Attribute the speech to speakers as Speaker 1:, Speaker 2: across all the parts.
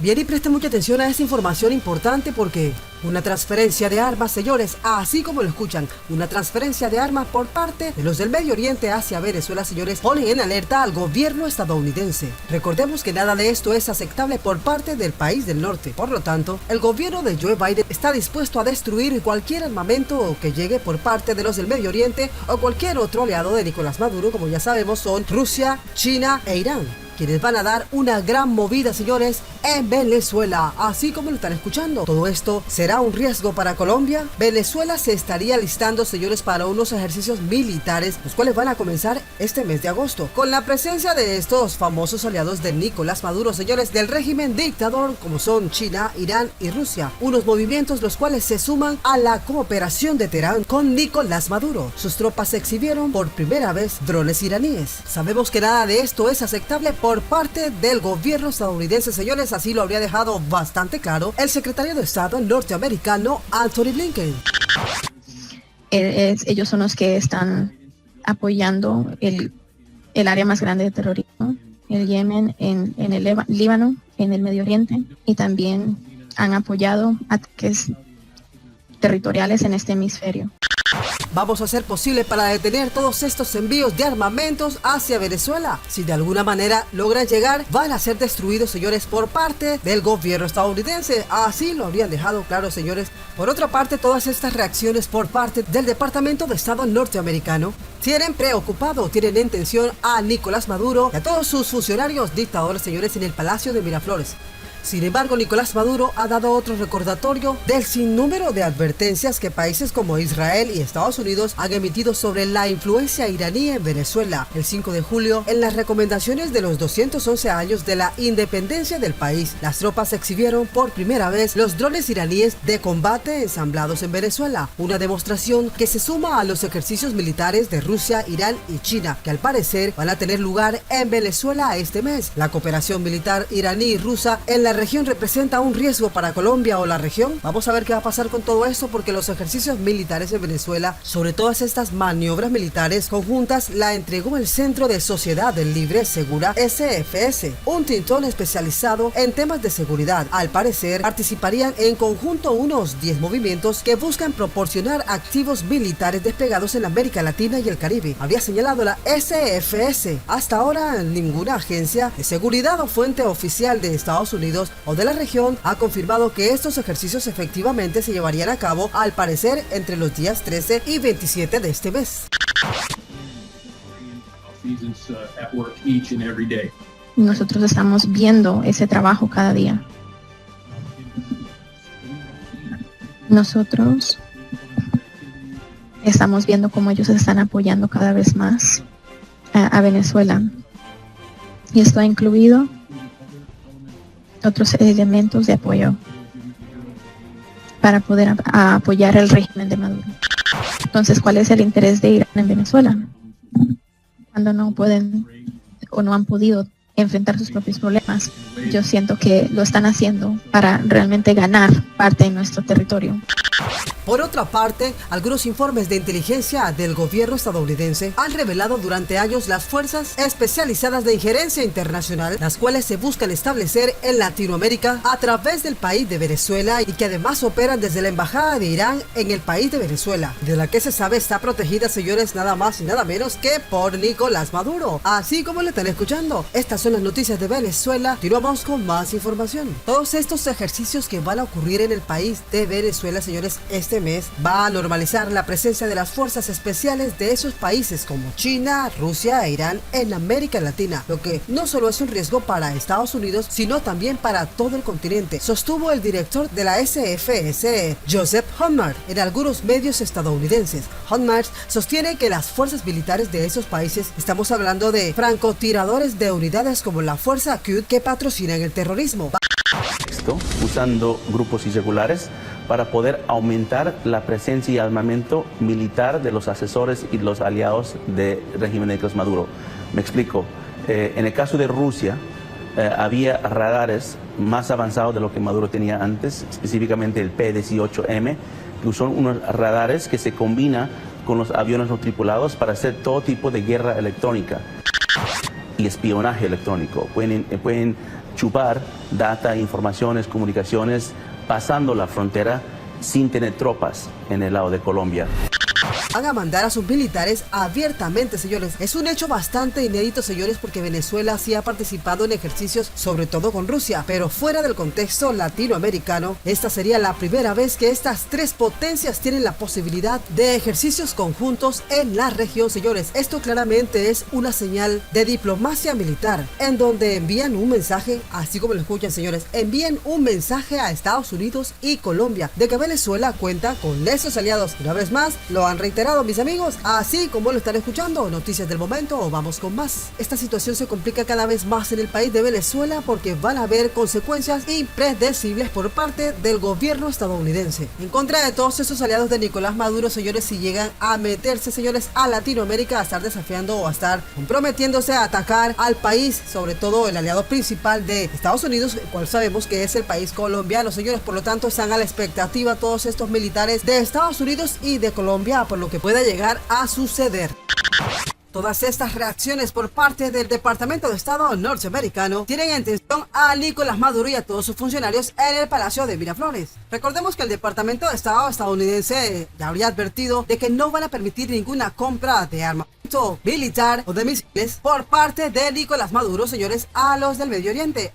Speaker 1: Bien, y presten mucha atención a esta información importante porque una transferencia de armas, señores, así como lo escuchan, una transferencia de armas por parte de los del Medio Oriente hacia Venezuela, señores, ponen en alerta al gobierno estadounidense. Recordemos que nada de esto es aceptable por parte del país del norte. Por lo tanto, el gobierno de Joe Biden está dispuesto a destruir cualquier armamento que llegue por parte de los del Medio Oriente o cualquier otro aliado de Nicolás Maduro, como ya sabemos son Rusia, China e Irán, quienes van a dar una gran movida, señores, en Venezuela, así como lo están escuchando. ¿Todo esto será un riesgo para Colombia? Venezuela se estaría listando, señores, para unos ejercicios militares, los cuales van a comenzar este mes de agosto, con la presencia de estos famosos aliados de Nicolás Maduro, señores, del régimen dictador, como son China, Irán y Rusia. Unos movimientos los cuales se suman a la cooperación de Teherán con Nicolás Maduro. Sus tropas exhibieron por primera vez drones iraníes. Sabemos que nada de esto es aceptable por parte del gobierno estadounidense, señores, así lo habría dejado bastante claro el secretario de Estado norteamericano Antony Blinken.
Speaker 2: Ellos son los que están apoyando el área más grande de terrorismo, el Yemen, en el Líbano, en el Medio Oriente, y también han apoyado ataques territoriales en este hemisferio.
Speaker 1: Vamos a hacer posible para detener todos estos envíos de armamentos hacia Venezuela. Si de alguna manera logran llegar, van a ser destruidos, señores, por parte del gobierno estadounidense. Así lo habrían dejado claro, señores. Por otra parte, todas estas reacciones por parte del Departamento de Estado norteamericano tienen preocupado, tienen en tensión a Nicolás Maduro y a todos sus funcionarios dictadores, señores, en el Palacio de Miraflores. Sin embargo, Nicolás Maduro ha dado otro recordatorio del sinnúmero de advertencias que países como Israel y Estados Unidos han emitido sobre la influencia iraní en Venezuela. El 5 de julio, en las recomendaciones de los 211 años de la independencia del país, las tropas exhibieron por primera vez los drones iraníes de combate ensamblados en Venezuela, una demostración que se suma a los ejercicios militares de Rusia, Irán y China, que al parecer van a tener lugar en Venezuela este mes. La cooperación militar iraní y rusa en la región representa un riesgo para Colombia o la región. Vamos a ver qué va a pasar con todo esto, porque los ejercicios militares en Venezuela, sobre todas estas maniobras militares conjuntas, la entregó el Centro de Sociedad Libre Segura SFS, un tintón especializado en temas de seguridad. Al parecer, participarían en conjunto unos 10 movimientos que buscan proporcionar activos militares desplegados en América Latina y el Caribe. Había señalado la SFS. Hasta ahora, ninguna agencia de seguridad o fuente oficial de Estados Unidos o de la región ha confirmado que estos ejercicios efectivamente se llevarían a cabo, al parecer, entre los días 13 y 27 de este mes.
Speaker 2: Nosotros estamos viendo ese trabajo cada día. Nosotros estamos viendo cómo ellos están apoyando cada vez más a Venezuela. Y esto ha incluido otros elementos de apoyo para poder apoyar el régimen de Maduro. Entonces, ¿cuál es el interés de Irán en Venezuela? Cuando no pueden o no han podido enfrentar sus propios problemas, yo siento que lo están haciendo para realmente ganar parte de nuestro territorio.
Speaker 1: Por otra parte, algunos informes de inteligencia del gobierno estadounidense han revelado durante años las fuerzas especializadas de injerencia internacional, las cuales se buscan establecer en Latinoamérica a través del país de Venezuela y que además operan desde la embajada de Irán en el país de Venezuela, de la que se sabe está protegida, señores, nada más y nada menos que por Nicolás Maduro. Así como le están escuchando, estas son las noticias de Venezuela. Continuamos con más información. Todos estos ejercicios que van a ocurrir en el país de Venezuela, señores, este mes va a normalizar la presencia de las fuerzas especiales de esos países como China, Rusia e Irán en América Latina, lo que no solo es un riesgo para Estados Unidos, sino también para todo el continente, sostuvo el director de la SFS, Joseph Honmar, en algunos medios estadounidenses. Honmar sostiene que las fuerzas militares de esos países, estamos hablando de francotiradores de unidades como la Fuerza Quds que patrocinan el terrorismo,
Speaker 3: usando grupos irregulares para poder aumentar la presencia y armamento militar de los asesores y los aliados del régimen de Nicolás Maduro. Me explico. En el caso de Rusia, había radares más avanzados de lo que Maduro tenía antes, específicamente el P-18M, que son unos radares que se combinan con los aviones no tripulados para hacer todo tipo de guerra electrónica y espionaje electrónico. Pueden chupar data, informaciones, comunicaciones, pasando la frontera sin tener tropas en el lado de Colombia.
Speaker 1: Van a mandar a sus militares abiertamente, señores. Es un hecho bastante inédito, señores, porque Venezuela sí ha participado en ejercicios, sobre todo con Rusia, pero fuera del contexto latinoamericano. Esta sería la primera vez que estas tres potencias tienen la posibilidad de ejercicios conjuntos en la región, señores. Esto claramente es una señal de diplomacia militar, en donde envían un mensaje, así como lo escuchan, señores, envían un mensaje a Estados Unidos y Colombia de que Venezuela cuenta con esos aliados. Una vez más, lo han reiterado, mis amigos, así como lo están escuchando. Noticias del momento, vamos con más. Esta situación se complica cada vez más en el país de Venezuela porque van a haber consecuencias impredecibles por parte del gobierno estadounidense en contra de todos esos aliados de Nicolás Maduro, señores. Si llegan a meterse, señores, a Latinoamérica, a estar desafiando o a estar comprometiéndose a atacar al país, sobre todo el aliado principal de Estados Unidos, el cual sabemos que es el país colombiano, señores. Por lo tanto, están a la expectativa todos estos militares de Estados Unidos y de Colombia por lo que pueda llegar a suceder. Todas estas reacciones por parte del Departamento de Estado norteamericano tienen en tensión a Nicolás Maduro y a todos sus funcionarios en el Palacio de Miraflores. Recordemos que el Departamento de Estado estadounidense ya habría advertido de que no van a permitir ninguna compra de armamento militar o de misiles por parte de Nicolás Maduro, señores, a los del Medio Oriente.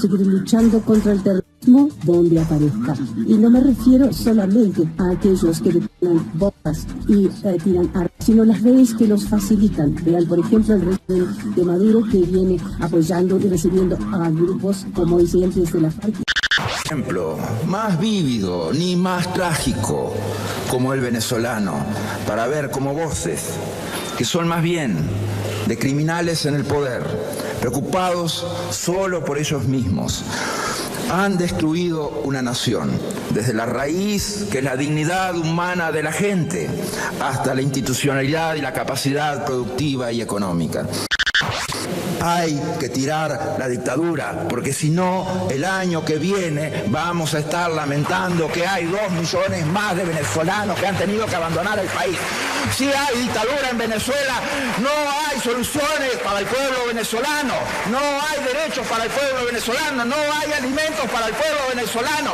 Speaker 4: Seguir luchando contra el terrorismo donde aparezca. Y no me refiero solamente a aquellos que detonan bombas y tiran armas, sino las redes que los facilitan. Vean, por ejemplo, el régimen de Maduro, que viene apoyando y recibiendo a grupos como disidentes de la FARC.
Speaker 5: Ejemplo más vívido ni más trágico como el venezolano, para ver como voces que son más bien de criminales en el poder, preocupados solo por ellos mismos, han destruido una nación, desde la raíz, que es la dignidad humana de la gente, hasta la institucionalidad y la capacidad productiva y económica. Hay que tirar la dictadura, porque si no, el año que viene vamos a estar lamentando que hay 2 millones más de venezolanos que han tenido que abandonar el país. Si hay dictadura en Venezuela, no hay soluciones para el pueblo venezolano, no hay derechos para el pueblo venezolano, no hay alimentos para el pueblo venezolano.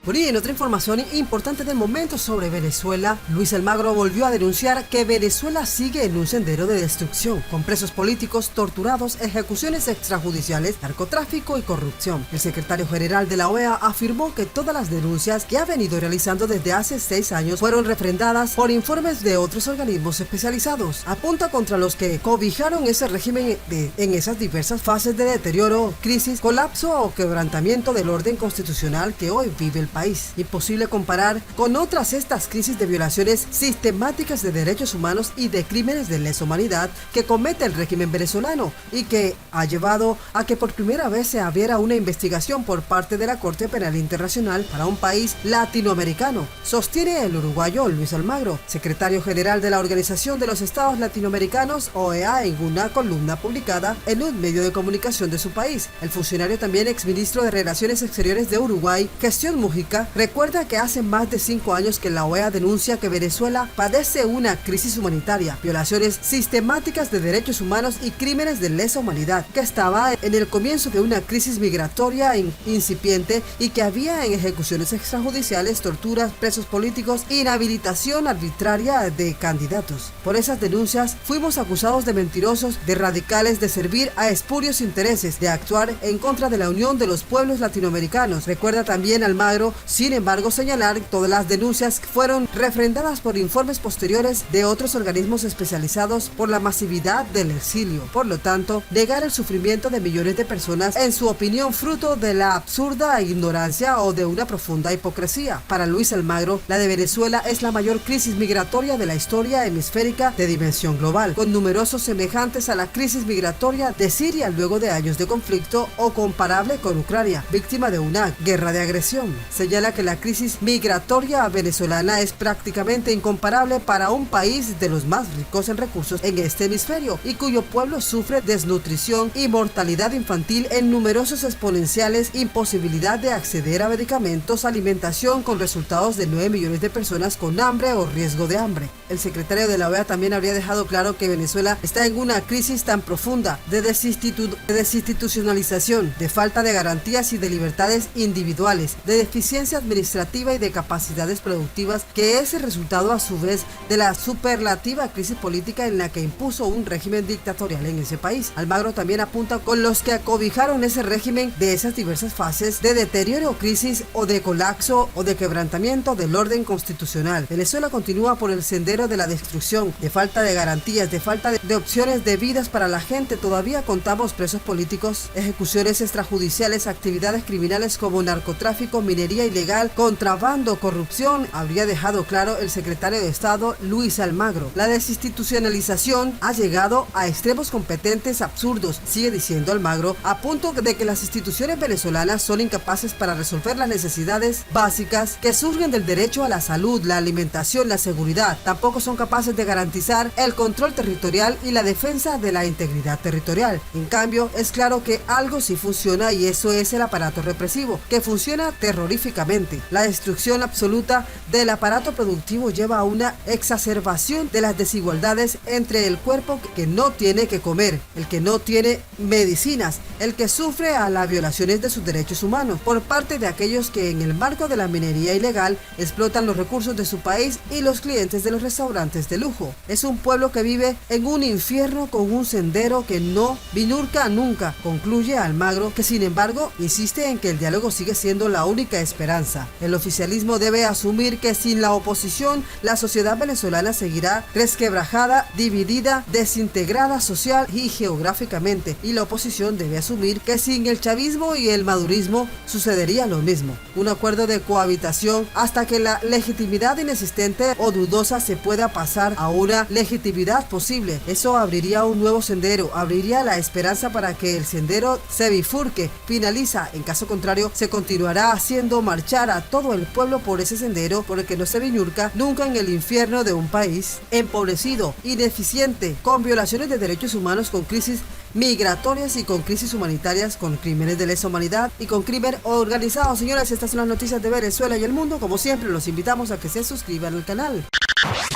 Speaker 1: Bueno, y en otra información importante del momento sobre Venezuela, Luis Almagro volvió a denunciar que Venezuela sigue en un sendero de destrucción, con presos políticos torturados, ejecuciones extrajudiciales, narcotráfico y corrupción. El secretario general de la OEA afirmó que todas las denuncias que ha venido realizando desde hace 6 años fueron refrendadas por informes de otros organismos especializados. Apunta contra los que cobijaron ese régimen en esas diversas fases de deterioro, crisis, colapso o quebrantamiento del orden constitucional que hoy vive el país. Imposible comparar con otras estas crisis de violaciones sistemáticas de derechos humanos y de crímenes de lesa humanidad que comete el régimen venezolano y que ha llevado a que por primera vez se abriera una investigación por parte de la Corte Penal Internacional para un país latinoamericano, sostiene el uruguayo Luis Almagro, secretario general de la Organización de los Estados Latinoamericanos, OEA, en una columna publicada en un medio de comunicación de su país. El funcionario, también exministro de Relaciones Exteriores de Uruguay, Gestión Mujica, recuerda que hace más de 5 años que la OEA denuncia que Venezuela padece una crisis humanitaria, violaciones sistemáticas de derechos humanos y crímenes de lesa humanidad, que estaba en el comienzo de una crisis migratoria incipiente y que había en ejecuciones extrajudiciales, torturas, presos políticos, inhabilitación arbitraria de candidatos. Por esas denuncias fuimos acusados de mentirosos, de radicales, de servir a espurios intereses, de actuar en contra de la unión de los pueblos latinoamericanos. Recuerda también Almagro, sin embargo, señalar que todas las denuncias fueron refrendadas por informes posteriores de otros organismos especializados por la masividad del exilio. Por lo tanto, negar el sufrimiento de millones de personas, en su opinión, fruto de la absurda ignorancia o de una profunda hipocresía. Para Luis Almagro, la de Venezuela es la mayor crisis migratoria de la historia hemisférica de dimensión global, con numerosos semejantes a la crisis migratoria de Siria luego de años de conflicto o comparable con Ucrania, víctima de una guerra de agresión. señala que la crisis migratoria venezolana es prácticamente incomparable para un país de los más ricos en recursos en este hemisferio y cuyo pueblo sufre desnutrición y mortalidad infantil en numerosos exponenciales, imposibilidad de acceder a medicamentos, alimentación con resultados de 9 millones de personas con hambre o riesgo de hambre. El secretario de la OEA también habría dejado claro que Venezuela está en una crisis tan profunda de desinstitucionalización, de falta de garantías y de libertades individuales, de deficiencia administrativa y de capacidades productivas, que es el resultado a su vez de la superlativa crisis política en la que impuso un régimen dictatorial en ese país. Almagro también apunta con los que acobijaron ese régimen de esas diversas fases de deterioro, crisis o de colapso o de quebrantamiento del orden constitucional. Venezuela continúa por el sendero de la destrucción, de falta de garantías, de falta de opciones de vidas para la gente. Todavía contamos presos políticos, ejecuciones extrajudiciales, actividades criminales como narcotráfico, minería ilegal, contrabando, corrupción, habría dejado claro el secretario de Estado Luis Almagro. La desinstitucionalización ha llegado a extremos competentes absurdos, sigue diciendo Almagro, a punto de que las instituciones venezolanas son incapaces para resolver las necesidades básicas que surgen del derecho a la salud, la alimentación, la seguridad. Tampoco son capaces de garantizar el control territorial y la defensa de la integridad territorial. En cambio, es claro que algo sí funciona, y eso es el aparato represivo, que funciona terroríficamente. La destrucción absoluta del aparato productivo lleva a una exacerbación de las desigualdades entre el cuerpo que no tiene que comer, el que no tiene medicinas, el que sufre a las violaciones de sus derechos humanos por parte de aquellos que en el marco de la minería ilegal explotan los recursos de su país y los clientes de los restaurantes de lujo. Es un pueblo que vive en un infierno con un sendero que no vinurca nunca, concluye Almagro, que sin embargo insiste en que el diálogo sigue siendo la única esperanza. El oficialismo debe asumir que sin la oposición la sociedad venezolana seguirá resquebrajada, dividida, desintegrada social y geográficamente, y la oposición debe asumir que sin el chavismo y el madurismo sucedería lo mismo, un acuerdo de cohabitación hasta que la legitimidad inexistente o dudosa se pueda pasar a una legitimidad posible. Eso abriría un nuevo sendero, abriría la esperanza para que el sendero se bifurque, finaliza. En caso contrario, se continuará haciendo marchar a todo el pueblo por ese sendero, porque no se viñurca nunca en el infierno de un país empobrecido, ineficiente, con violaciones de derechos humanos, con crisis migratorias y con crisis humanitarias, con crímenes de lesa humanidad y con crimen organizado. Señoras, estas son las noticias de Venezuela y el mundo. Como siempre, los invitamos a que se suscriban al canal.